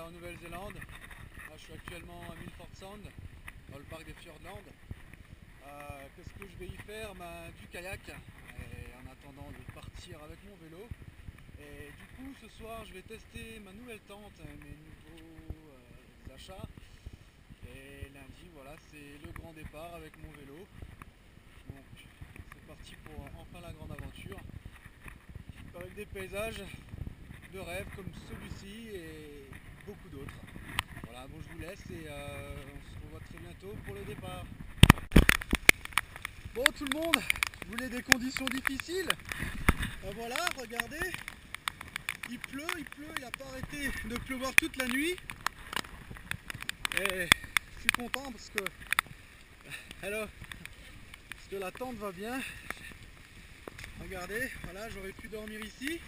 voilà, en Nouvelle-Zélande. Je suis actuellement à Milford Sound, dans le parc des Fiordlands. Qu'est-ce que je vais y faire? Du kayak, et en attendant de partir avec mon vélo. Et du coup, ce soir, je vais tester ma nouvelle tente, mes nouveaux achats. Et lundi, voilà, c'est le grand départ avec mon vélo. Donc, c'est parti pour enfin la grande aventure. Avec des paysages de rêve comme celui-ci et beaucoup d'autres. Voilà, bon, je vous laisse et on se revoit très bientôt pour le départ. Bon, tout le monde, je voulais des conditions difficiles. Voilà, regardez, il pleut, il n'a pas arrêté de pleuvoir toute la nuit. Et je suis content parce que la tente va bien. Regardez, voilà, j'aurais pu dormir ici,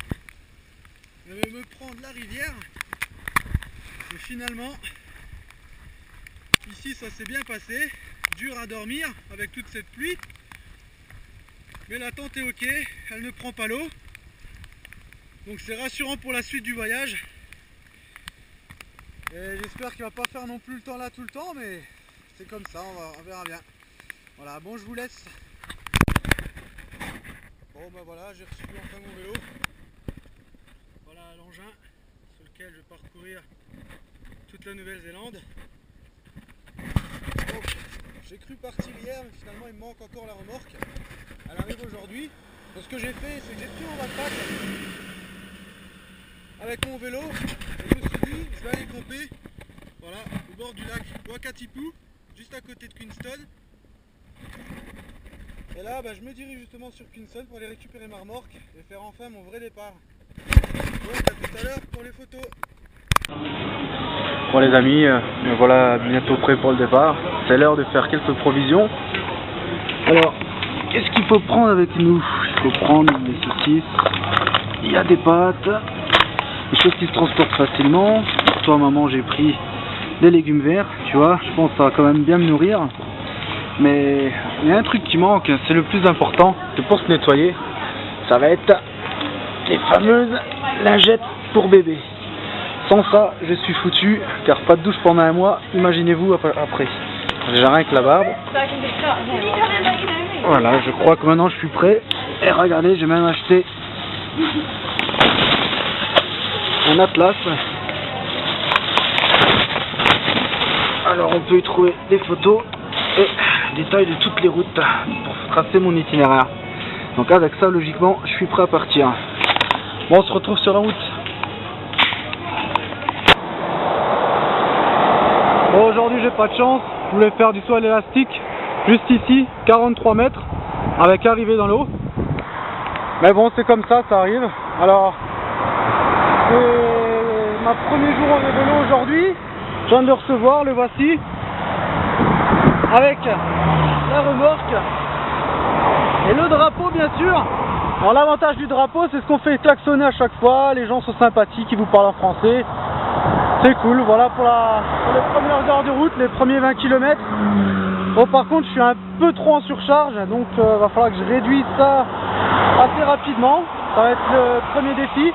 mais me prendre la rivière. Et finalement, ici ça s'est bien passé. Dur à dormir avec toute cette pluie, mais la tente est ok, elle ne prend pas l'eau. Donc c'est rassurant pour la suite du voyage. Et j'espère qu'il ne va pas faire non plus le temps là tout le temps, mais c'est comme ça, on verra bien. Voilà, bon, je vous laisse. Bon ben voilà, j'ai reçu enfin mon vélo. Voilà l'engin sur lequel je vais parcourir toute la Nouvelle-Zélande. J'ai cru partir hier, mais finalement il me manque encore la remorque. Elle arrive aujourd'hui. Donc ce que j'ai fait, c'est que j'ai pris mon backpack avec mon vélo et je me suis dit, je vais aller camper, voilà, au bord du lac Wakatipu, juste à côté de Queenstown. Et là, je me dirige justement sur Queenstown pour aller récupérer ma remorque et faire enfin mon vrai départ. Donc à tout à l'heure pour les photos. Bon les amis, me voilà bientôt prêt pour le départ. C'est l'heure de faire quelques provisions. Alors, qu'est-ce qu'il faut prendre avec nous? Il faut prendre des saucisses, il y a des pâtes, des choses qui se transportent facilement. Pour toi maman, j'ai pris des légumes verts, tu vois, je pense que ça va quand même bien me nourrir. Mais il y a un truc qui manque, c'est le plus important, c'est pour se nettoyer. Ça va être les fameuses lingettes pour bébé. Sans ça, je suis foutu, car pas de douche pendant un mois, imaginez-vous après. J'ai rien que la barbe. Voilà, je crois que maintenant je suis prêt. Et regardez, j'ai même acheté un atlas. Alors on peut y trouver des photos et détails de toutes les routes pour tracer mon itinéraire. Donc avec ça, logiquement, je suis prêt à partir. Bon, on se retrouve sur la route. Bon, aujourd'hui j'ai pas de chance, je voulais faire du saut à l'élastique juste ici, 43 mètres, avec arrivée dans l'eau. Mais bon, c'est comme ça arrive. Alors, c'est ma premier jour en vélo aujourd'hui, je viens de le recevoir, le voici, avec la remorque et le drapeau bien sûr. Alors l'avantage du drapeau, c'est ce qu'on fait klaxonner à chaque fois, les gens sont sympathiques, ils vous parlent en français. C'est cool, voilà pour les premières heures de route, les premiers 20 km. Bon, par contre, je suis un peu trop en surcharge, donc va falloir que je réduise ça assez rapidement. Ça va être le premier défi.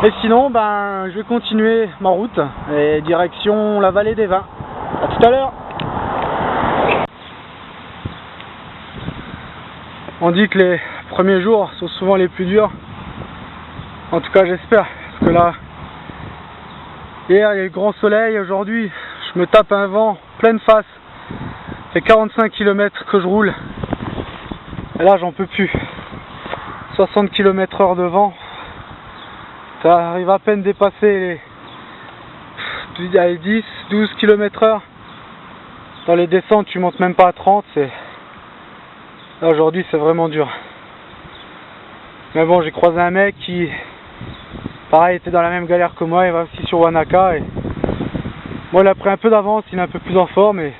Et sinon, je vais continuer ma route et direction la vallée des Vins. A tout à l'heure. On dit que les premiers jours sont souvent les plus durs. En tout cas, j'espère, parce que là, hier il y a eu le grand soleil, aujourd'hui je me tape un vent pleine face. Ça fait 45 km que je roule. Et là j'en peux plus. 60 km/h de vent. Ça arrive à peine dépasser les 10, 12 km/h. Dans les descentes tu montes même pas à 30. Là aujourd'hui c'est vraiment dur. Mais bon, j'ai croisé un mec qui pareil était dans la même galère que moi, il va aussi sur Wanaka et moi il a pris un peu d'avance, il est un peu plus en forme et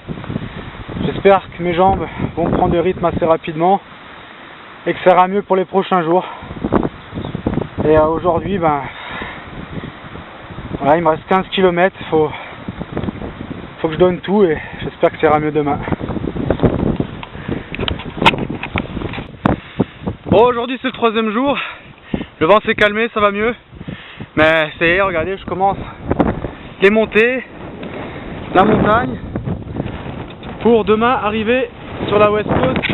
j'espère que mes jambes vont prendre le rythme assez rapidement et que ça ira mieux pour les prochains jours. Et aujourd'hui voilà, il me reste 15 km, faut que je donne tout et j'espère que ça ira mieux demain. Bon, aujourd'hui c'est le 3e jour, le vent s'est calmé, ça va mieux. Mais c'est, regardez, je commence les montées, la montagne, pour demain arriver sur la West Coast.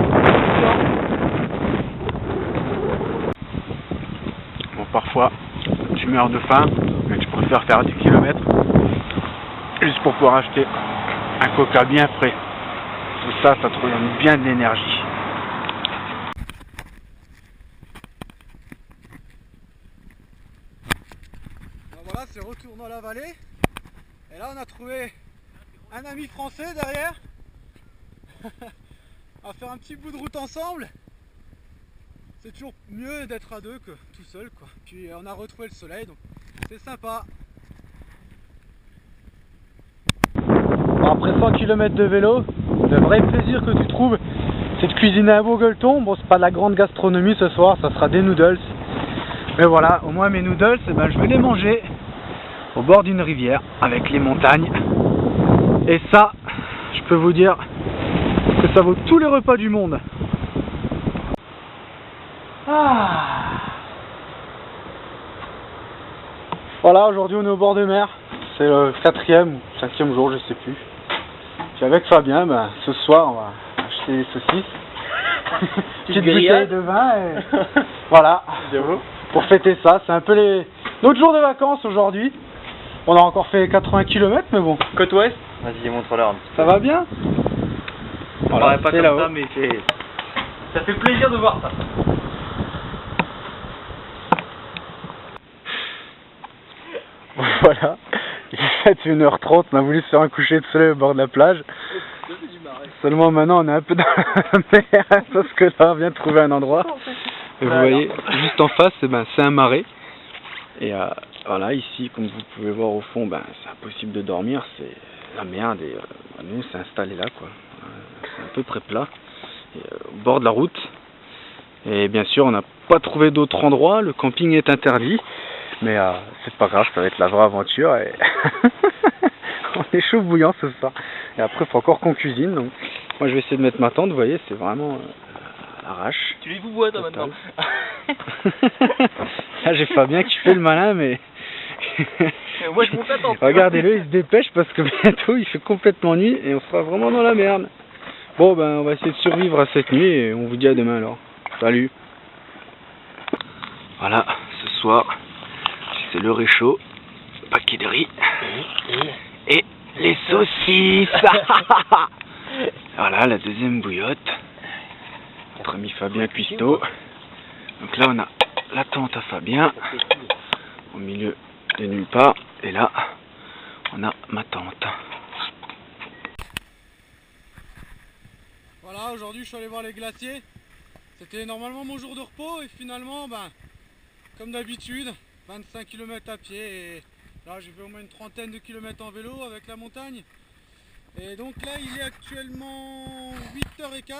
Bon, parfois tu meurs de faim, mais tu préfères faire 10 km juste pour pouvoir acheter un coca bien frais. Et ça te redonne bien de l'énergie. Ben voilà, c'est retour dans la vallée. Et là on a trouvé un ami français derrière. On va faire un petit bout de route ensemble. C'est toujours mieux d'être à deux que tout seul, quoi. Puis on a retrouvé le soleil, donc c'est sympa. Après 100 km de vélo, le vrai plaisir que tu trouves, c'est de cuisiner un beau gueuleton. Bon, c'est pas de la grande gastronomie ce soir, ça sera des noodles. Mais voilà, au moins mes noodles, eh ben, je vais les manger au bord d'une rivière avec les montagnes. Et ça, je peux vous dire que ça vaut tous les repas du monde. Voilà, aujourd'hui on est au bord de mer. C'est le 4e ou 5e jour, je sais plus. Puis avec Fabien, ben, ce soir on va acheter des saucisses. Petite bouteille de vin et voilà. Pour fêter ça, c'est un peu notre jour de vacances aujourd'hui. On a encore fait 80 km mais bon. Côte ouest. Vas-y, montre-leur un petit peu. Ça va bien? Voilà, pas comme ça, mais ça fait plaisir de voir ça. Voilà, il est 1h30, on a voulu se faire un coucher de soleil au bord de la plage. Seulement maintenant on est un peu dans la mer, parce que là on vient de trouver un endroit. Et vous voyez, juste en face, c'est un marais. Et voilà, ici, comme vous pouvez voir au fond, c'est impossible de dormir, c'est la merde. Et nous, c'est installé là, quoi. C'est un peu près plat, au bord de la route. Et bien sûr, on n'a pas trouvé d'autre endroit, le camping est interdit. Mais c'est pas grave, ça va être la vraie aventure et on est chaud bouillant ce soir. Et après, il faut encore qu'on cuisine. Donc, moi, je vais essayer de mettre ma tente. Vous voyez, c'est vraiment à l'arrache. Tu les vous toi maintenant. Là, j'ai Fabien qui fait le malin, mais moi, je monte la tente. Regardez-le, il se dépêche parce que bientôt, il fait complètement nuit et on sera vraiment dans la merde. Bon, on va essayer de survivre à cette nuit et on vous dit à demain alors. Salut. Voilà, ce soir. C'est le réchaud, le paquet de riz et les saucisses. Voilà la deuxième bouillotte. Notre ami Fabien Cuisto. Donc là on a la tente à Fabien au milieu de nulle part. Et là on a ma tente. Voilà, aujourd'hui je suis allé voir les glaciers. C'était normalement mon jour de repos et finalement, comme d'habitude, 25 km à pied et là j'ai fait au moins une trentaine de kilomètres en vélo avec la montagne. Et donc là il est actuellement 8h15.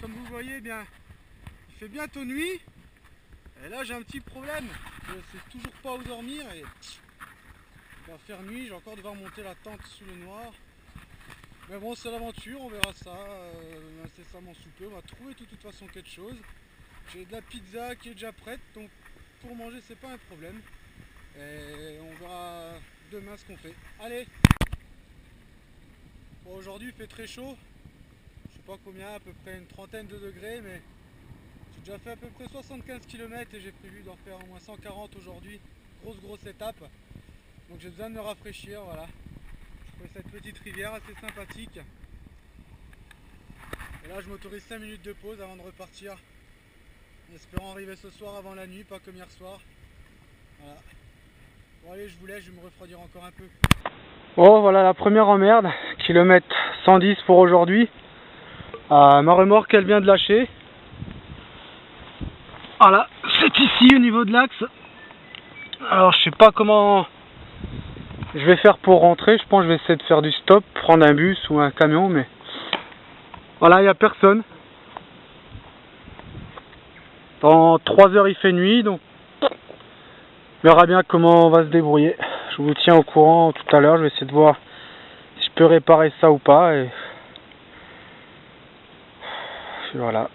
Comme vous voyez, il fait bientôt nuit. Et là j'ai un petit problème. Je ne sais toujours pas où dormir et il va faire nuit. Je vais encore devoir monter la tente sous le noir. Mais bon, c'est l'aventure, on verra ça incessamment sous peu. On va trouver de toute façon quelque chose. J'ai de la pizza qui est déjà prête, donc pour manger c'est pas un problème. Et on verra demain ce qu'on fait. Allez! Bon, aujourd'hui il fait très chaud. Je sais pas combien, à peu près une trentaine de degrés, mais j'ai déjà fait à peu près 75 km et j'ai prévu d'en faire au moins 140 aujourd'hui. Grosse étape. Donc j'ai besoin de me rafraîchir, voilà. Je fais cette petite rivière assez sympathique. Et là je m'autorise 5 minutes de pause avant de repartir. En espérant arriver ce soir avant la nuit, pas comme hier soir. Voilà. Bon allez, je vous laisse, je vais me refroidir encore un peu. Bon, voilà la première emmerde. Kilomètre 110 pour aujourd'hui. Ma remorque elle vient de lâcher. Voilà, c'est ici au niveau de l'axe. Alors je sais pas comment je vais faire pour rentrer. Je pense que je vais essayer de faire du stop, prendre un bus ou un camion, mais voilà, il n'y a personne. Dans 3 heures il fait nuit, donc on verra bien comment on va se débrouiller. Je vous tiens au courant tout à l'heure, je vais essayer de voir si je peux réparer ça ou pas. Et voilà.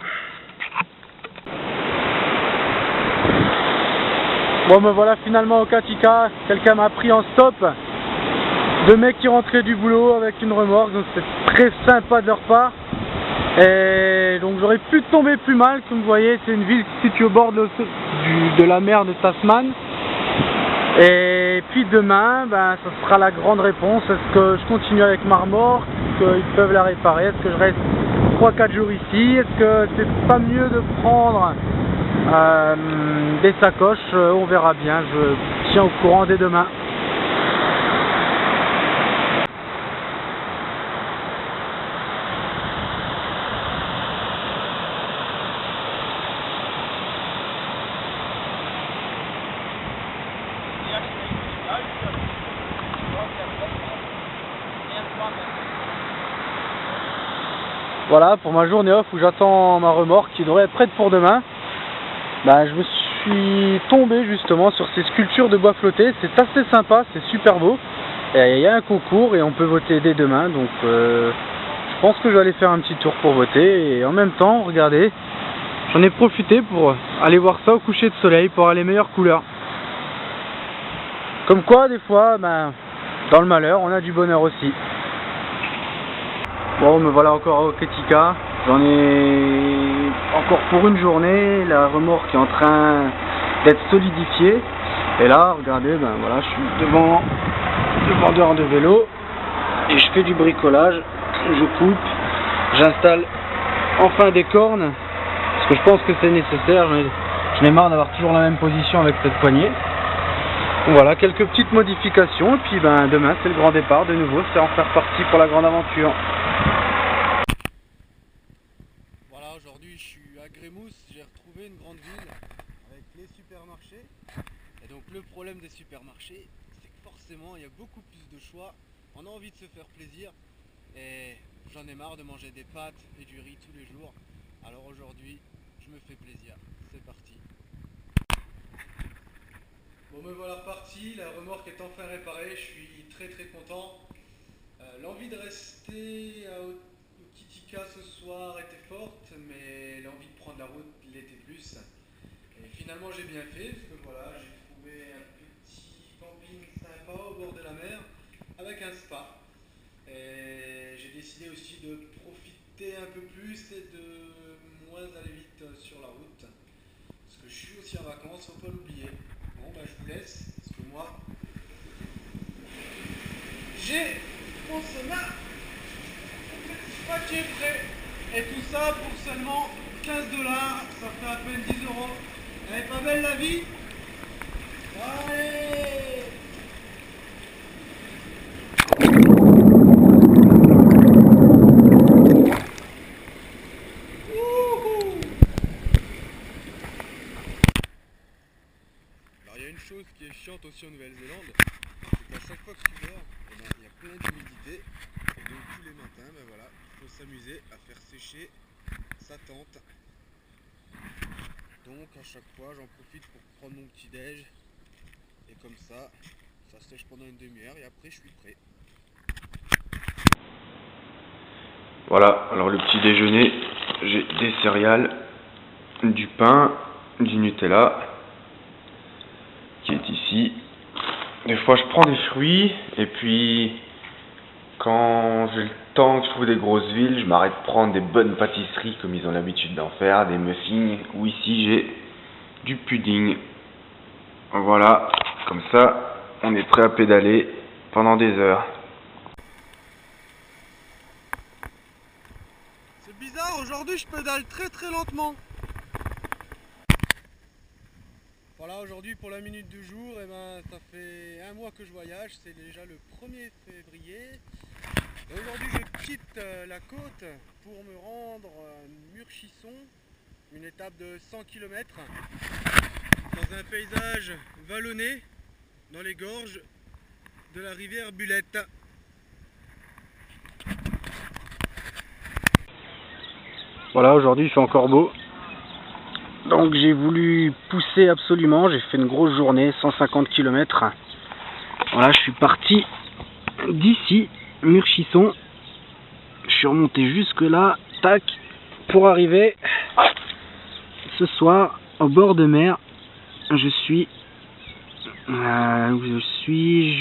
Bon, me voilà finalement au Katika. Quelqu'un m'a pris en stop. deux mecs qui rentraient du boulot avec une remorque, donc c'est très sympa de leur part. Et donc j'aurais pu tomber plus mal. Comme vous voyez, c'est une ville située au bord de la mer de Tasman. Et puis demain, ben, ça sera la grande réponse. Est-ce que je continue avec ma remorque? Est-ce qu'ils peuvent la réparer? Est-ce que je reste 3-4 jours ici? Est-ce que c'est pas mieux de prendre des sacoches? On verra bien, je tiens au courant dès demain. Voilà pour ma journée off où j'attends ma remorque qui devrait être prête pour demain. Ben, je me suis tombé justement sur ces sculptures de bois flotté. C'est assez sympa, c'est super beau. Et il y a un concours et on peut voter dès demain. Donc je pense que je vais aller faire un petit tour pour voter. Et en même temps, regardez, j'en ai profité pour aller voir ça au coucher de soleil pour avoir les meilleures couleurs. Comme quoi, des fois, ben, dans le malheur, on a du bonheur aussi. Bon, me voilà encore à Hokitika. J'en ai encore pour une journée. La remorque est en train d'être solidifiée. Et là, regardez, ben voilà, je suis devant le vendeur de vélo et je fais du bricolage. Je coupe, j'installe enfin des cornes parce que je pense que c'est nécessaire. J'en ai marre d'avoir toujours la même position avec cette poignée. Donc voilà, quelques petites modifications. Et puis ben demain, c'est le grand départ de nouveau. C'est en faire partie pour la grande aventure. Aujourd'hui je suis à Grémousse, j'ai retrouvé une grande ville avec les supermarchés. Et donc le problème des supermarchés, c'est que forcément il y a beaucoup plus de choix, on a envie de se faire plaisir et j'en ai marre de manger des pâtes et du riz tous les jours. Alors aujourd'hui je me fais plaisir, c'est parti. Bon me voilà reparti, la remorque est enfin réparée, je suis très content. L'envie de rester à Hokitika ce soir était forte, mais l'envie de prendre la route l'était plus. Et finalement j'ai bien fait, parce que voilà, j'ai trouvé un petit camping sympa au bord de la mer, avec un spa. Et j'ai décidé aussi de profiter un peu plus et de moins aller vite sur la route. Parce que je suis aussi en vacances, faut pas l'oublier. Bon bah je vous laisse, parce que moi, j'ai mon sauna qui est prêt. Et tout ça pour seulement 15 $, ça fait à peine 10 €. Elle est pas belle la vie? Allez! Alors il y a une chose qui est chiante aussi en Nouvelle-Zélande, c'est qu'à chaque fois que tu dors, il y a plein d'humidité. Et donc tous les matins, ben voilà, il faut s'amuser à faire sécher sa tente. Donc à chaque fois j'en profite pour prendre mon petit déj. Et comme ça sèche pendant une demi-heure et après je suis prêt. Voilà, alors le petit déjeuner, j'ai des céréales, du pain, du Nutella, qui est ici. Des fois je prends des fruits et puis quand j'ai le temps, que je trouve des grosses villes, je m'arrête de prendre des bonnes pâtisseries comme ils ont l'habitude d'en faire, des muffins, ou ici j'ai du pudding. Voilà, comme ça on est prêt à pédaler pendant des heures. C'est bizarre, aujourd'hui je pédale très lentement. Voilà, aujourd'hui pour la minute du jour, et ben, ça fait un mois que je voyage, c'est déjà le 1er février. Et aujourd'hui je quitte la côte pour me rendre à Murchisson, une étape de 100 km, dans un paysage vallonné, dans les gorges de la rivière Bulette. Voilà, aujourd'hui il fait encore beau. Donc j'ai voulu pousser absolument, j'ai fait une grosse journée, 150 km. Voilà, je suis parti d'ici, Murchisson. Je suis remonté jusque là, tac, pour arriver ce soir au bord de mer. Je suis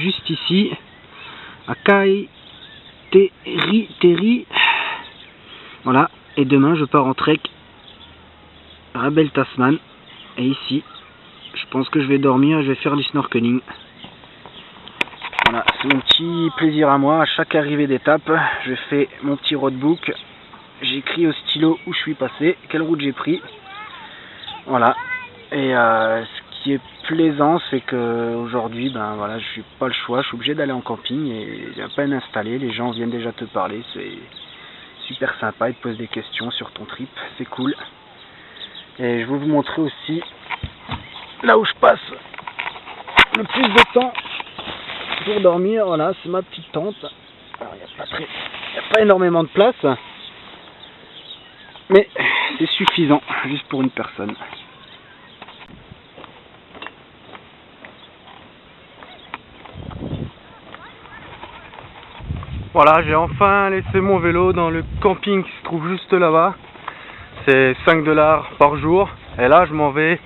juste ici, à Kaiteri. Voilà, et demain je pars en trek à Abel Tasman. Et ici, je pense que je vais dormir et je vais faire du snorkeling. Voilà, c'est mon petit plaisir à moi. À chaque arrivée d'étape, je fais mon petit roadbook. J'écris au stylo où je suis passé, quelle route j'ai pris. Voilà. Et ce qui est plaisant, c'est que aujourd'hui, ben voilà, je suis pas le choix. Je suis obligé d'aller en camping et il y a à peine installé. Les gens viennent déjà te parler. C'est super sympa. Ils te posent des questions sur ton trip. C'est cool. Et je vais vous montrer aussi là où je passe le plus de temps pour dormir. Voilà, c'est ma petite tente. Alors, il n'y a pas énormément de place, mais c'est suffisant juste pour une personne. Voilà, j'ai enfin laissé mon vélo dans le camping qui se trouve juste là-bas. C'est 5 $ par jour. Et là, je m'en vais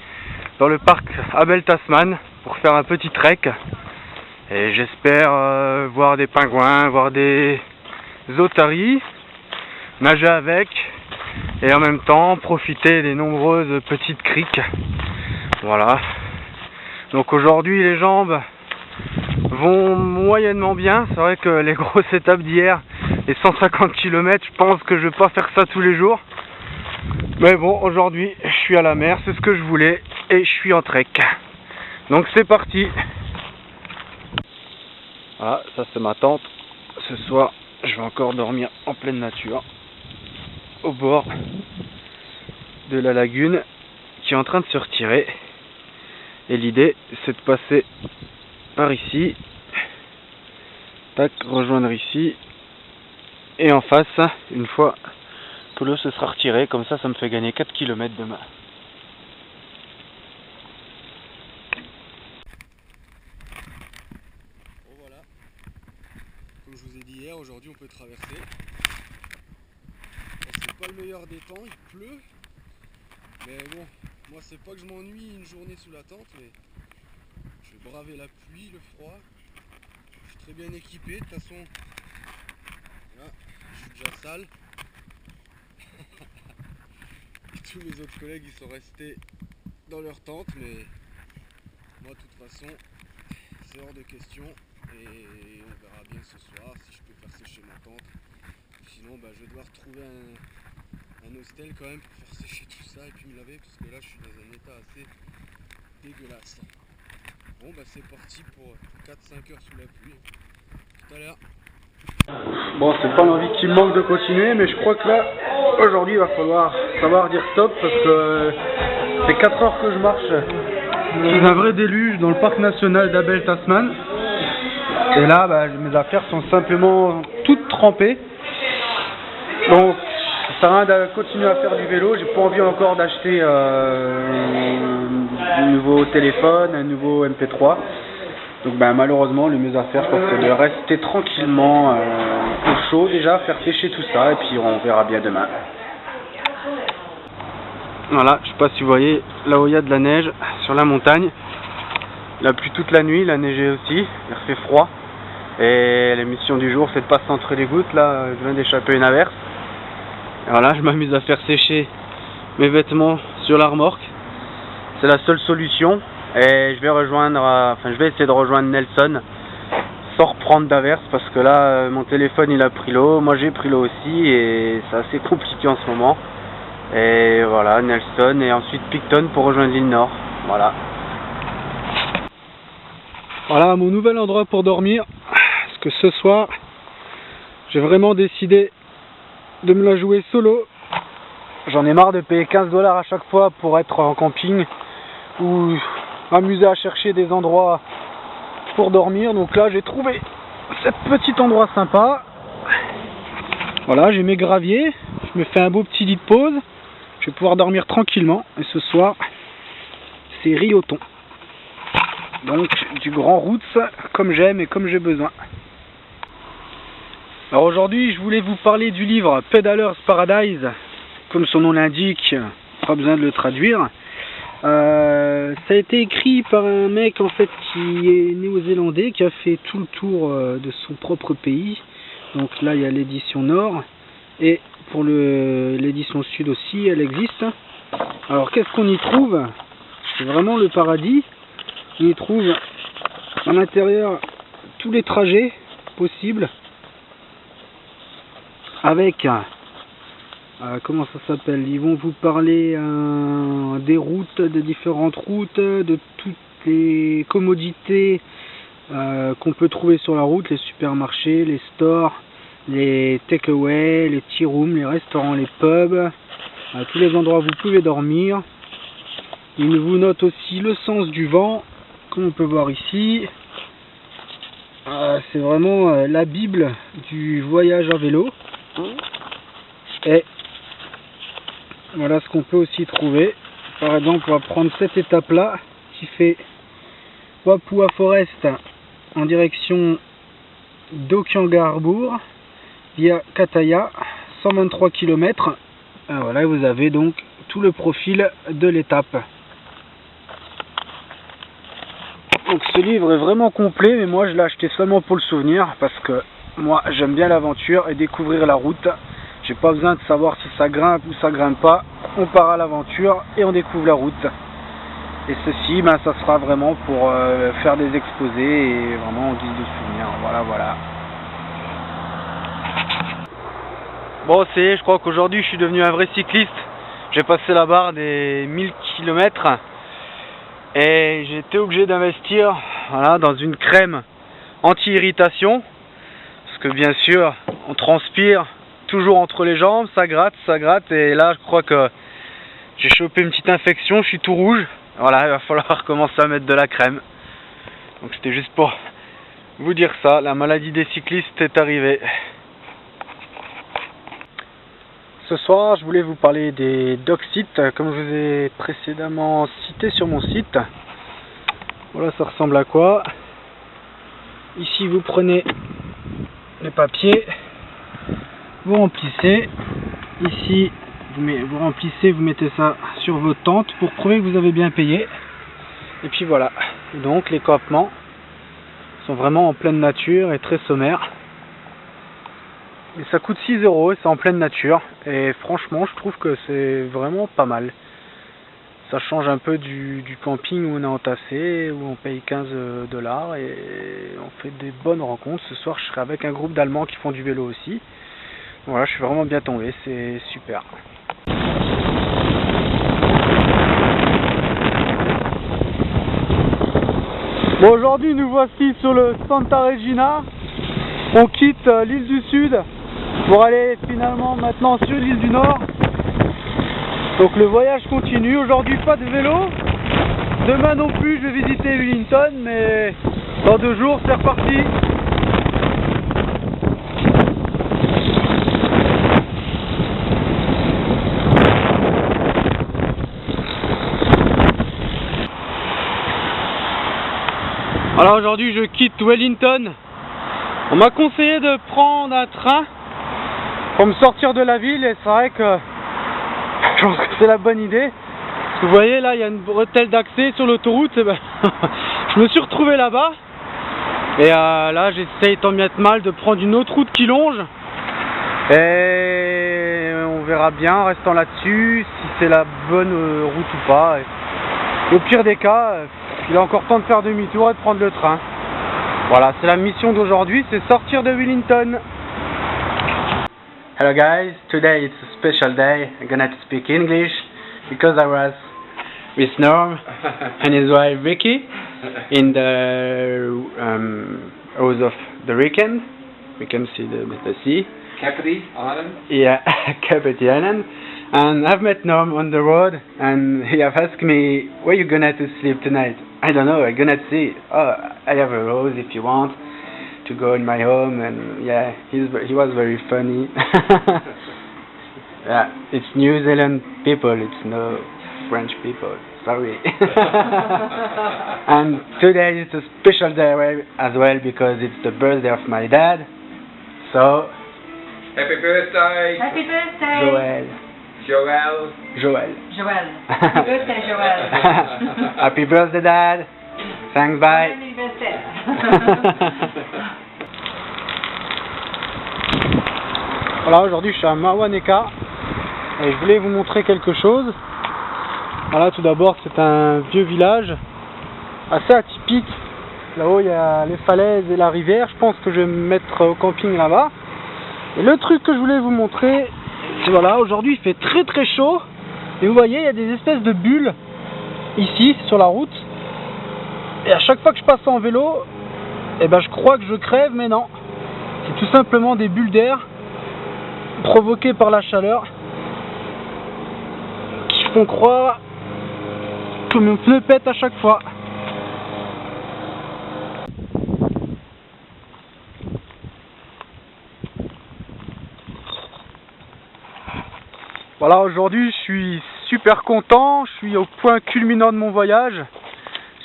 dans le parc Abel Tasman pour faire un petit trek. Et j'espère voir des pingouins, voir des otaries, nager avec et en même temps profiter des nombreuses petites criques. Voilà. Donc aujourd'hui, les jambes vont moyennement bien. C'est vrai que les grosses étapes d'hier, les 150 km, je pense que je vais pas faire ça tous les jours. Mais bon, aujourd'hui, je suis à la mer, c'est ce que je voulais, et je suis en trek. Donc c'est parti. Voilà, ça c'est ma tente. Ce soir, je vais encore dormir en pleine nature, au bord de la lagune, qui est en train de se retirer. Et l'idée, c'est de passer par ici, tac, rejoindre ici, et en face, une fois que l'eau se sera retirée, comme ça me fait gagner 4 km demain. Bon voilà, comme je vous ai dit hier, aujourd'hui on peut traverser. Bon, c'est pas le meilleur des temps, il pleut, mais bon, moi c'est pas que je m'ennuie une journée sous la tente, mais je vais braver la pluie, le froid. Je suis très bien équipé, de toute façon, là, je suis déjà sale. Tous mes autres collègues ils sont restés dans leur tente, mais moi de toute façon c'est hors de question et on verra bien ce soir si je peux faire sécher ma tente. Sinon bah, je vais devoir trouver un hostel quand même pour faire sécher tout ça et puis me laver parce que là je suis dans un état assez dégueulasse. Bon bah c'est parti pour 4-5 heures sous la pluie. Tout à l'heure. Bon, c'est pas l'envie qui me manque de continuer, mais je crois que là, aujourd'hui, il va falloir savoir dire stop parce que c'est 4 heures que je marche sous un vrai déluge dans le parc national d'Abel Tasman. Et là, bah, mes affaires sont simplement toutes trempées. Donc, ça sert à rien de continuer à faire du vélo. J'ai pas envie encore d'acheter un nouveau téléphone, un nouveau MP3. Donc ben, malheureusement, le mieux à faire, je pense, c'est de rester tranquillement au chaud déjà, faire sécher tout ça, et puis on verra bien demain. Voilà, je sais pas si vous voyez, là où il y a de la neige, sur la montagne. Il a plu toute la nuit, il a neigé aussi, il fait froid. Et la mission du jour, c'est de passer entre les gouttes. Là, je viens d'échapper une averse. Et voilà, je m'amuse à faire sécher mes vêtements sur la remorque. C'est la seule solution. Et je vais essayer de rejoindre Nelson sans reprendre d'averse parce que là mon téléphone il a pris l'eau, moi j'ai pris l'eau aussi et c'est assez compliqué en ce moment. Et voilà, Nelson et ensuite Picton pour rejoindre l'île Nord. Voilà. Voilà mon nouvel endroit pour dormir. Parce que ce soir j'ai vraiment décidé de me la jouer solo. J'en ai marre de payer 15 $ à chaque fois pour être en camping ou m'amuser à chercher des endroits pour dormir. Donc là j'ai trouvé ce petit endroit sympa. Voilà, j'ai mes graviers, je me fais un beau petit lit de pause, je vais pouvoir dormir tranquillement. Et ce soir c'est riz au thon, donc du grand roots comme j'aime et comme j'ai besoin. Alors aujourd'hui je voulais vous parler du livre Pedaler's Paradise, comme son nom l'indique, pas besoin de le traduire. ça a été écrit par un mec en fait qui est néo-zélandais, qui a fait tout le tour de son propre pays. Donc là il y a l'édition nord, et pour l'édition sud aussi elle existe. Alors qu'est-ce qu'on y trouve? C'est vraiment le paradis. On y trouve à l'intérieur tous les trajets possibles, avec comment ça s'appelle, ils vont vous parler des routes, de différentes routes, de toutes les commodités qu'on peut trouver sur la route, les supermarchés, les stores, les takeaway, les tea rooms, les restaurants, les pubs, tous les endroits où vous pouvez dormir. Ils vous notent aussi le sens du vent, comme on peut voir ici. C'est vraiment la Bible du voyage à vélo. Et voilà ce qu'on peut aussi trouver. Par exemple, on va prendre cette étape là qui fait Wapua Forest en direction d'Auckland Harbour via Kataya, 123 km. Voilà, vous avez donc tout le profil de l'étape. Donc ce livre est vraiment complet, mais moi je l'ai acheté seulement pour le souvenir, parce que moi j'aime bien l'aventure et découvrir la route. J'ai pas besoin de savoir si ça grimpe ou ça grimpe pas. On part à l'aventure et on découvre la route. Et ceci, ben, ça sera vraiment pour faire des exposés et vraiment en guise de souvenir. Voilà. Bon, je crois qu'aujourd'hui je suis devenu un vrai cycliste. J'ai passé la barre des 1000 km et j'ai été obligé d'investir dans une crème anti-irritation, parce que bien sûr on transpire toujours entre les jambes, ça gratte, et là je crois que j'ai chopé une petite infection, je suis tout rouge. Voilà, il va falloir commencer à mettre de la crème. Donc c'était juste pour vous dire ça, la maladie des cyclistes est arrivée. Ce soir, je voulais vous parler des doxites, comme je vous ai précédemment cité sur mon site. Voilà, ça ressemble à quoi? Ici, vous prenez les papiers, vous remplissez. Ici, vous remplissez, vous mettez ça sur votre tente pour prouver que vous avez bien payé. Et puis voilà. Donc, les campements sont vraiment en pleine nature et très sommaires. Et ça coûte 6 € et c'est en pleine nature. Et franchement, je trouve que c'est vraiment pas mal. Ça change un peu du camping où on est entassé, où on paye 15 $ et on fait des bonnes rencontres. Ce soir, je serai avec un groupe d'Allemands qui font du vélo aussi. Voilà, je suis vraiment bien tombé, c'est super. Bon, aujourd'hui, nous voici sur le Santa Regina. On quitte l'île du Sud pour aller finalement maintenant sur l'île du Nord. Donc le voyage continue. Aujourd'hui pas de vélo. Demain non plus, je vais visiter Wellington, mais dans 2 jours c'est reparti. Alors aujourd'hui je quitte Wellington. On m'a conseillé de prendre un train pour me sortir de la ville, et c'est vrai que je pense que c'est la bonne idée. Parce que vous voyez là, il y a une bretelle d'accès sur l'autoroute. Ben, je me suis retrouvé là-bas. Et là, j'essaye tant bien que mal de prendre une autre route qui longe. Et on verra bien en restant là-dessus si c'est la bonne route ou pas. Et au pire des cas, il a encore temps de faire demi-tour et de prendre le train. Voilà, c'est la mission d'aujourd'hui, c'est sortir de Wellington. Hello guys, today it's a special day. I'm gonna speak English because I was with Norm and his wife Vicky in the house of the weekend. We can see the sea. Capri Island? Yeah, Capri Island. And I've met Norm on the road, and he have asked me, where you gonna to sleep tonight? I don't know, I'm gonna see. Oh, I have a rose if you want to go in my home. And yeah, he was very funny. Yeah, it's New Zealand people, it's no French people, sorry. And today is a special day as well because it's the birthday of my dad. So happy birthday! Happy birthday! Joel, Joël. Joël. Joël. Happy birthday, Joël. Happy birthday, Dad. Thanks, bye. Bon anniversaire. Voilà, aujourd'hui je suis à Mawaneka et je voulais vous montrer quelque chose. Voilà, tout d'abord c'est un vieux village assez atypique. Là-haut il y a les falaises et la rivière. Je pense que je vais me mettre au camping là-bas. Et le truc que je voulais vous montrer, c'est voilà, aujourd'hui il fait très très chaud. Et vous voyez, il y a des espèces de bulles ici sur la route. Et à chaque fois que je passe en vélo, eh ben, je crois que je crève, mais non. C'est tout simplement des bulles d'air provoquées par la chaleur qui font croire que mon pneu pète à chaque fois. Voilà, aujourd'hui je suis super content, je suis au point culminant de mon voyage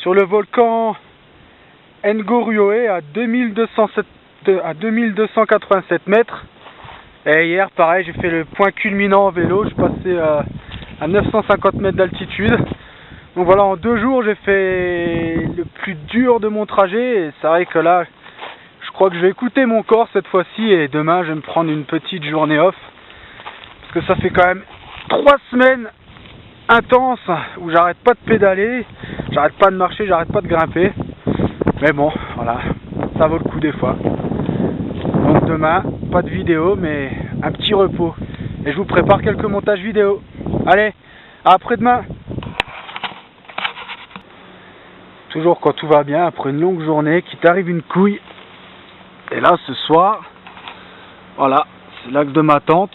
sur le volcan Nguruyos à 2287 mètres. Et hier pareil, j'ai fait le point culminant en vélo, je suis passé à 950 mètres d'altitude. Donc voilà, en 2 jours j'ai fait le plus dur de mon trajet et c'est vrai que là je crois que je vais écouter mon corps cette fois-ci et demain je vais me prendre une petite journée off. Parce que ça fait quand même 3 semaines intenses où j'arrête pas de pédaler, j'arrête pas de marcher, j'arrête pas de grimper. Mais bon, voilà, ça vaut le coup des fois. Donc demain, pas de vidéo, mais un petit repos. Et je vous prépare quelques montages vidéo. Allez, à après-demain. Toujours quand tout va bien, après une longue journée, qu'il t'arrive une couille. Et là, ce soir, voilà, c'est l'axe de ma tente.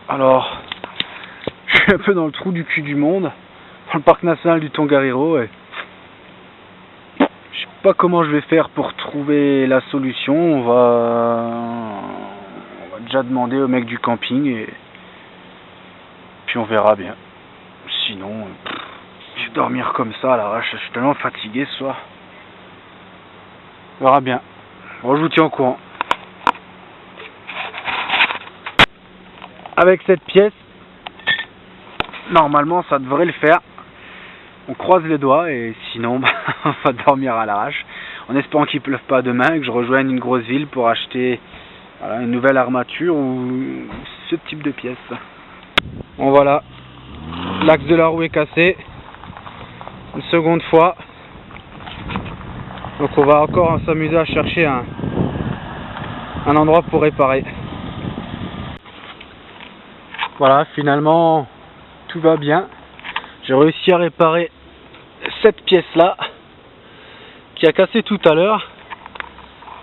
Alors, je suis un peu dans le trou du cul du monde, dans le parc national du Tongariro, et je sais pas comment je vais faire pour trouver la solution. On va déjà demander au mec du camping et puis on verra bien. Sinon, je vais dormir comme ça à l'arrache, je suis tellement fatigué ce soir. On verra bien. Bon, je vous tiens au courant. Avec cette pièce, normalement ça devrait le faire. On croise les doigts et sinon on va dormir à l'arrache. En espérant qu'il ne pleuve pas demain et que je rejoigne une grosse ville pour acheter voilà, une nouvelle armature ou ce type de pièce. Bon voilà, l'axe de la roue est cassé. Une seconde fois. Donc on va encore s'amuser à chercher un endroit pour réparer. Voilà, finalement tout va bien. J'ai réussi à réparer cette pièce là qui a cassé tout à l'heure.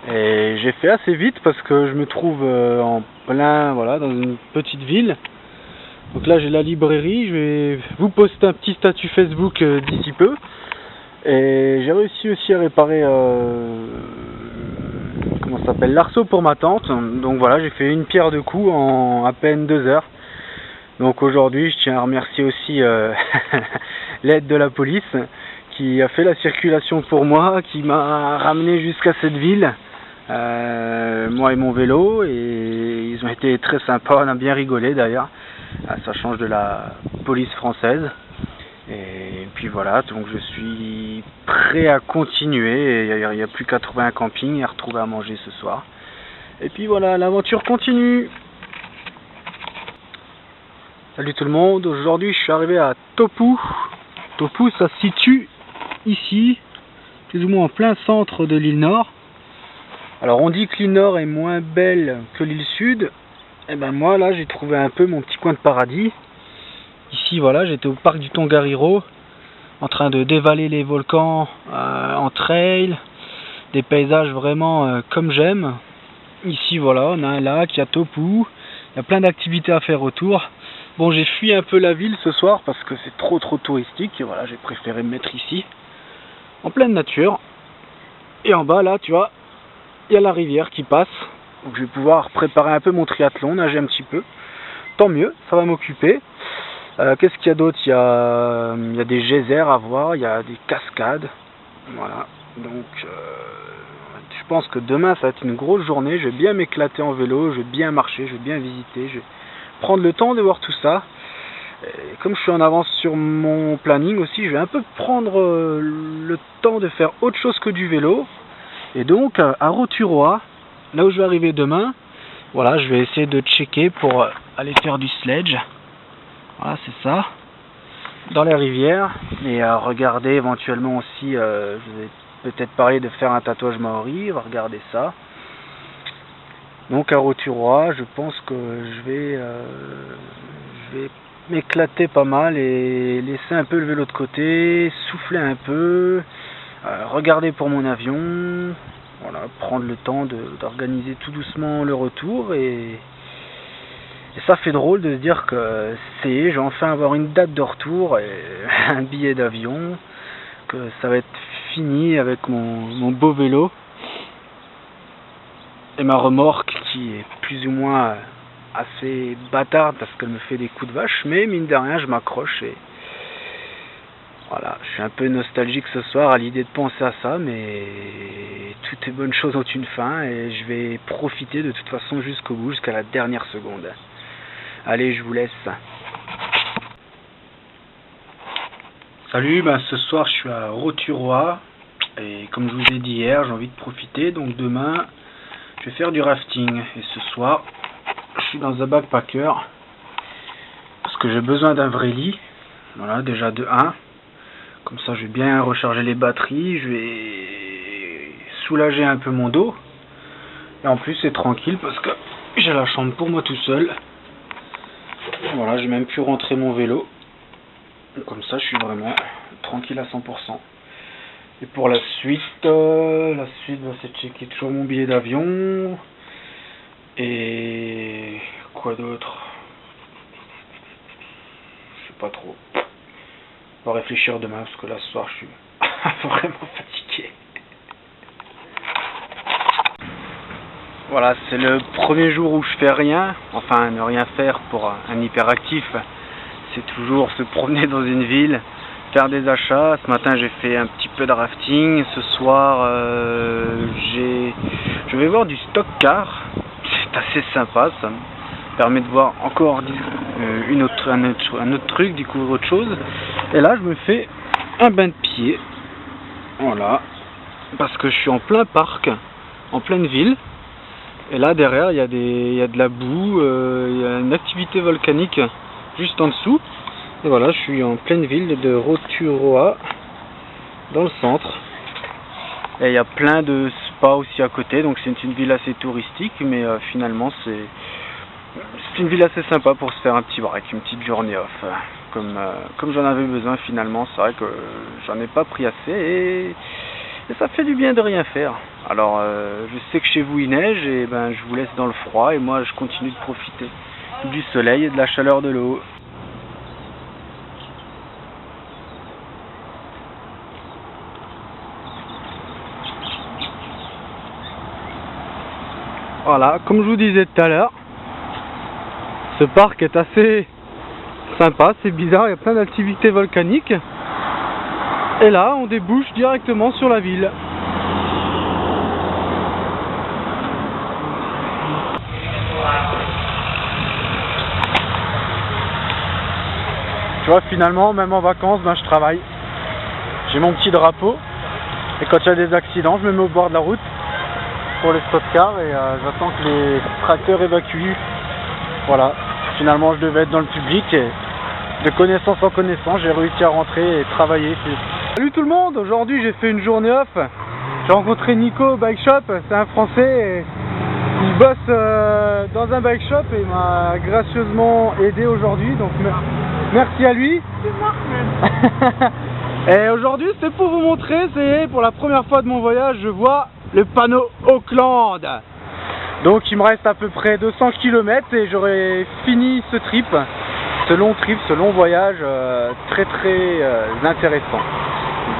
Et j'ai fait assez vite parce que je me trouve en plein, voilà, dans une petite ville. Donc là j'ai la librairie, je vais vous poster un petit statut Facebook d'ici peu. Et j'ai réussi aussi à réparer comment ça s'appelle, l'arceau pour ma tente. Donc voilà, j'ai fait une pierre de coups en à peine 2 heures. Donc aujourd'hui je tiens à remercier aussi l'aide de la police qui a fait la circulation pour moi, qui m'a ramené jusqu'à cette ville, moi et mon vélo, et ils ont été très sympas, on a bien rigolé d'ailleurs, ça change de la police française. Et puis voilà, donc je suis prêt à continuer, il n'y a plus qu'à trouver un camping et à retrouver à manger ce soir. Et puis voilà, l'aventure continue. Salut tout le monde, aujourd'hui je suis arrivé à Topu. Topu, ça se situe ici, plus ou moins en plein centre de l'île Nord. Alors on dit que l'île Nord est moins belle que l'île Sud. Et ben moi là j'ai trouvé un peu mon petit coin de paradis. Ici voilà, j'étais au parc du Tongariro, en train de dévaler les volcans en trail, des paysages vraiment comme j'aime. Ici voilà, on a un lac, il y a Topu, il y a plein d'activités à faire autour. Bon, j'ai fui un peu la ville ce soir parce que c'est trop touristique et voilà, j'ai préféré me mettre ici, en pleine nature. Et en bas là, tu vois, il y a la rivière qui passe, donc je vais pouvoir préparer un peu mon triathlon, nager un petit peu. Tant mieux, ça va m'occuper. Qu'est-ce qu'il y a d'autre? Il y a des geysers à voir, il y a des cascades. Voilà, donc je pense que demain ça va être une grosse journée. Je vais bien m'éclater en vélo, je vais bien marcher, je vais bien visiter, je vais prendre le temps de voir tout ça. Et comme je suis en avance sur mon planning aussi, je vais un peu prendre le temps de faire autre chose que du vélo. Et donc à Roturoy, là où je vais arriver demain, voilà, je vais essayer de checker pour aller faire du sledge. Voilà, c'est ça. Dans les rivières. Et regarder éventuellement aussi, je vais peut-être parler de faire un tatouage maori, on va regarder ça. Donc à Roturoy, je pense que je vais m'éclater pas mal et laisser un peu le vélo de côté, souffler un peu, regarder pour mon avion, voilà, prendre le temps d'organiser tout doucement le retour et ça fait drôle de se dire que je vais enfin avoir une date de retour et un billet d'avion, que ça va être fini avec mon beau vélo et ma remorque qui est plus ou moins assez bâtarde parce qu'elle me fait des coups de vache, mais mine de rien je m'accroche et voilà, je suis un peu nostalgique ce soir à l'idée de penser à ça, mais toutes les bonnes choses ont une fin et je vais profiter de toute façon jusqu'au bout, jusqu'à la dernière seconde. Allez, je vous laisse. Salut, ce soir je suis à Roturoy et comme je vous ai dit hier, j'ai envie de profiter, donc demain je vais faire du rafting et ce soir je suis dans un backpacker parce que j'ai besoin d'un vrai lit. Voilà, déjà de 1. Comme ça, je vais bien recharger les batteries. Je vais soulager un peu mon dos. Et en plus, c'est tranquille parce que j'ai la chambre pour moi tout seul. Voilà, j'ai même pu rentrer mon vélo. Comme ça, je suis vraiment tranquille à 100%. Et pour la suite, c'est de checker toujours mon billet d'avion. Et quoi d'autre? Je sais pas trop. On va réfléchir demain parce que là ce soir je suis vraiment fatigué. Voilà, c'est le premier jour où je fais rien. Enfin, ne rien faire pour un hyperactif, c'est toujours se promener dans une ville, faire des achats. Ce matin j'ai fait un petit peu de rafting. Ce soir je vais voir du stock car. C'est assez sympa, ça me permet de voir encore un autre truc, découvrir autre chose. Et là je me fais un bain de pied, voilà, parce que je suis en plein parc, en pleine ville, et là derrière il y a de la boue, il y a une activité volcanique juste en dessous, et voilà, je suis en pleine ville de Roturoy, dans le centre, et il y a plein de spas aussi à côté, donc c'est une ville assez touristique, mais finalement c'est une ville assez sympa pour se faire un petit break, une petite journée off. Comme j'en avais besoin finalement, c'est vrai que j'en ai pas pris assez et ça fait du bien de rien faire. Alors je sais que chez vous il neige et je vous laisse dans le froid et moi je continue de profiter du soleil et de la chaleur de l'eau. Voilà, comme je vous disais tout à l'heure, ce parc est assez sympa, c'est bizarre, il y a plein d'activités volcaniques. Et là, on débouche directement sur la ville. Tu vois, finalement, même en vacances, je travaille. J'ai mon petit drapeau. Et quand il y a des accidents, je me mets au bord de la route pour les stop cars et j'attends que les tracteurs évacuent. Voilà. Finalement, je devais être dans le public et de connaissance en connaissance, j'ai réussi à rentrer et travailler. Salut tout le monde, aujourd'hui j'ai fait une journée off. J'ai rencontré Nico au bike shop, c'est un Français et il bosse dans un bike shop et il m'a gracieusement aidé aujourd'hui, donc merci à lui. C'est moi même. Et aujourd'hui c'est pour vous montrer, c'est pour la première fois de mon voyage, je vois le panneau Auckland. Donc il me reste à peu près 200 km et j'aurai fini ce long voyage très intéressant.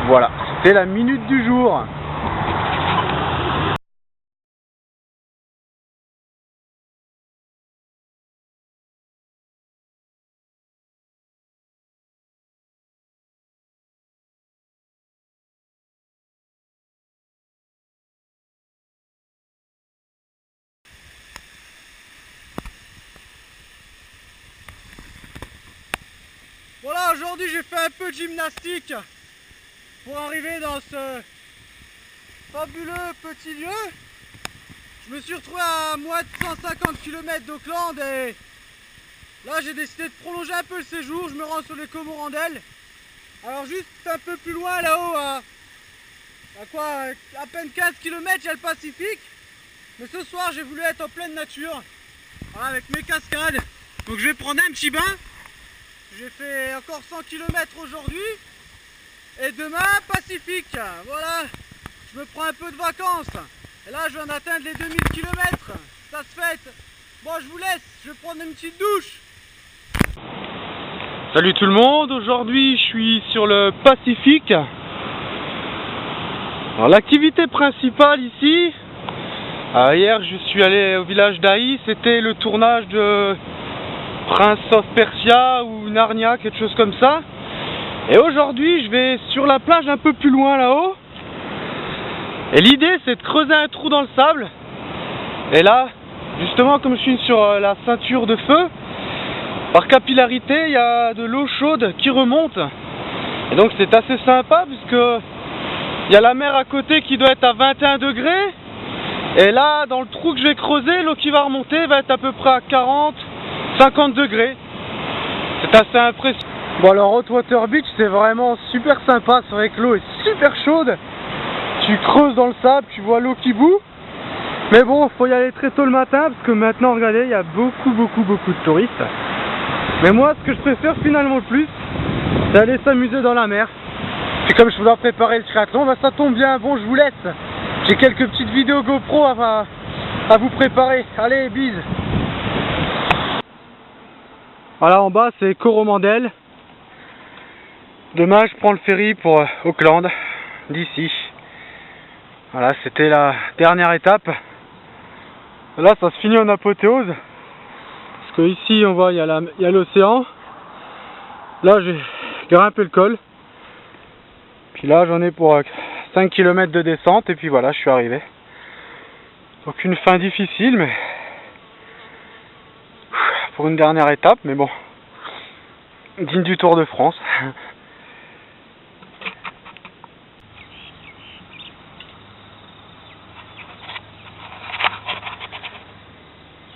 Voilà, c'était la minute du jour. Voilà, aujourd'hui j'ai fait un peu de gymnastique pour arriver dans ce fabuleux petit lieu. Je me suis retrouvé à moins de 150 km d'Auckland et là j'ai décidé de prolonger un peu le séjour. Je me rends sur les Coromandel. Alors juste un peu plus loin là-haut, à peine 15 km, il y a le Pacifique. Mais ce soir j'ai voulu être en pleine nature, voilà, avec mes cascades. Donc je vais prendre un petit bain. J'ai fait encore 100 km aujourd'hui. Et demain, Pacifique. Voilà, je me prends un peu de vacances. Et là, je viens d'atteindre les 2000 km. Ça se fête. Bon, je vous laisse, je vais prendre une petite douche. Salut tout le monde, aujourd'hui je suis sur le Pacifique. Alors l'activité principale ici, hier je suis allé au village d'Aï, c'était le tournage de Prince of Persia ou Narnia, quelque chose comme ça. Et aujourd'hui je vais sur la plage un peu plus loin là-haut. Et l'idée c'est de creuser un trou dans le sable. Et là, justement comme je suis sur la ceinture de feu, par capillarité il y a de l'eau chaude qui remonte. Et donc c'est assez sympa puisque il y a la mer à côté qui doit être à 21 degrés. Et là dans le trou que je vais creuser, l'eau qui va remonter va être à peu près à 40-50 degrés. C'est assez impressionnant. Bon alors Hotwater Beach c'est vraiment super sympa, c'est vrai que l'eau est super chaude. Tu creuses dans le sable, tu vois l'eau qui bout. Mais bon, faut y aller très tôt le matin parce que maintenant regardez, il y a beaucoup de touristes. Mais moi ce que je préfère finalement le plus, c'est aller s'amuser dans la mer. Puis comme je dois préparer le triathlon, bah ça tombe bien, bon je vous laisse. J'ai quelques petites vidéos GoPro à vous préparer. Allez, bise. Voilà en bas c'est Coromandel. Demain je prends le ferry pour Auckland, d'ici. Voilà, c'était la dernière étape. Là ça se finit en apothéose. Parce que ici on voit il y a l'océan. Là j'ai grimpé le col. Puis là j'en ai pour 5 km de descente et puis voilà, je suis arrivé. Donc une fin difficile mais pour une dernière étape, mais bon, digne du Tour de France.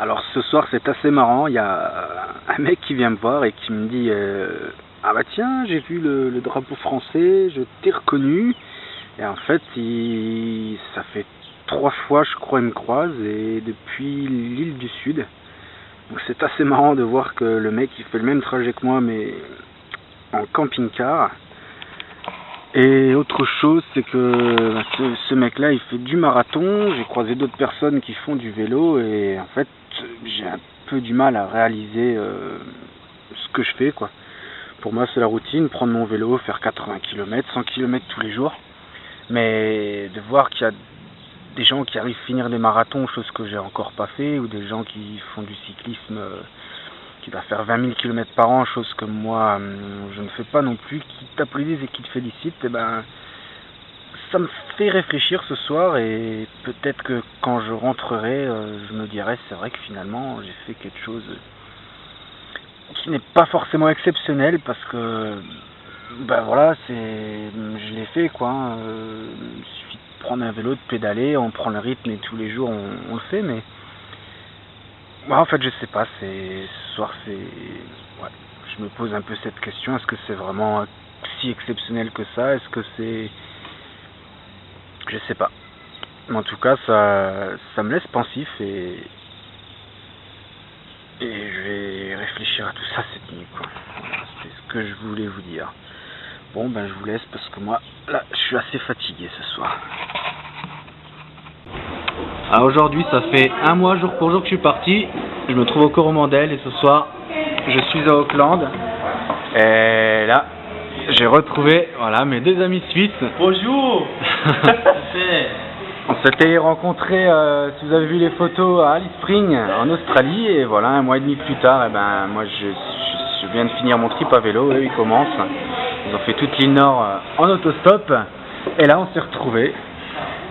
Alors ce soir c'est assez marrant, il y a un mec qui vient me voir et qui me dit ah bah tiens, j'ai vu le drapeau français, je t'ai reconnu. Et en fait ça fait 3 fois je crois il me croise, et depuis l'île du Sud. Donc c'est assez marrant de voir que le mec il fait le même trajet que moi mais en camping-car. Et autre chose c'est que ce mec là il fait du marathon, j'ai croisé d'autres personnes qui font du vélo et en fait j'ai un peu du mal à réaliser ce que je fais quoi. Pour moi c'est la routine, prendre mon vélo, faire 80 km, 100 km tous les jours. Mais de voir qu'il y a des gens qui arrivent à finir des marathons, chose que j'ai encore pas fait, ou des gens qui font du cyclisme qui va faire 20 000 km par an, chose que moi je ne fais pas non plus, qui t'applaudissent et qui te félicitent, et ben ça me fait réfléchir ce soir, et peut-être que quand je rentrerai, je me dirai c'est vrai que finalement j'ai fait quelque chose qui n'est pas forcément exceptionnel, parce que ben voilà, je l'ai fait quoi, il suffit de prendre un vélo, de pédaler, on prend le rythme et tous les jours on le fait, mais ouais, en fait je sais pas, ce soir ouais, je me pose un peu cette question, est-ce que c'est vraiment si exceptionnel que ça, est-ce que c'est, je sais pas, mais en tout cas ça me laisse pensif et je vais réfléchir à tout ça cette nuit quoi. Voilà, c'est ce que je voulais vous dire. Bon ben je vous laisse parce que moi là je suis assez fatigué ce soir. Alors aujourd'hui ça fait un mois jour pour jour que je suis parti. Je me trouve au Coromandel et ce soir je suis à Auckland. Et là j'ai retrouvé voilà mes 2 amis suisses. Bonjour. On s'était rencontrés, si vous avez vu les photos, à Alice Springs en Australie, et voilà, un mois et demi plus tard, et ben moi je viens de finir mon trip à vélo, eux ils commencent. Ils ont fait toute l'île Nord en autostop, et là on s'est retrouvés,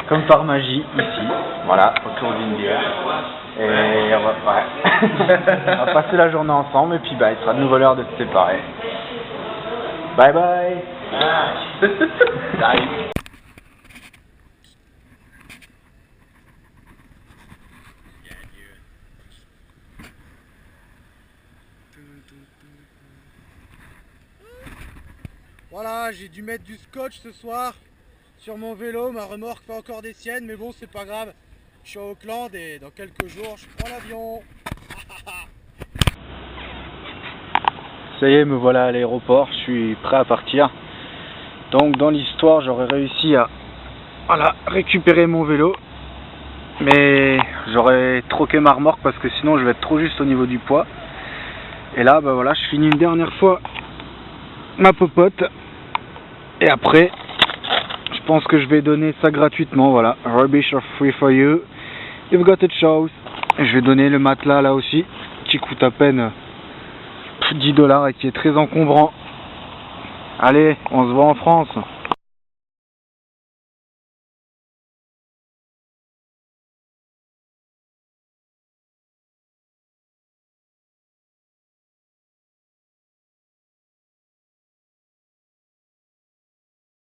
comme par magie, ici, voilà, autour d'une bière. Et on va passer la journée ensemble, et puis bah, il sera de nouveau l'heure de se séparer. Bye bye. Voilà, j'ai dû mettre du scotch ce soir sur mon vélo, ma remorque fait encore des siennes, mais bon c'est pas grave. Je suis à Auckland et dans quelques jours je prends l'avion. Ça y est, me voilà à l'aéroport, je suis prêt à partir. Donc dans l'histoire, j'aurais réussi à récupérer mon vélo. Mais j'aurais troqué ma remorque parce que sinon je vais être trop juste au niveau du poids. Et là, bah voilà, je finis une dernière fois ma popote. Et après, je pense que je vais donner ça gratuitement, voilà. Rubbish are free for you. You've got a choice. Et je vais donner le matelas là aussi, qui coûte à peine 10 $ et qui est très encombrant. Allez, on se voit en France.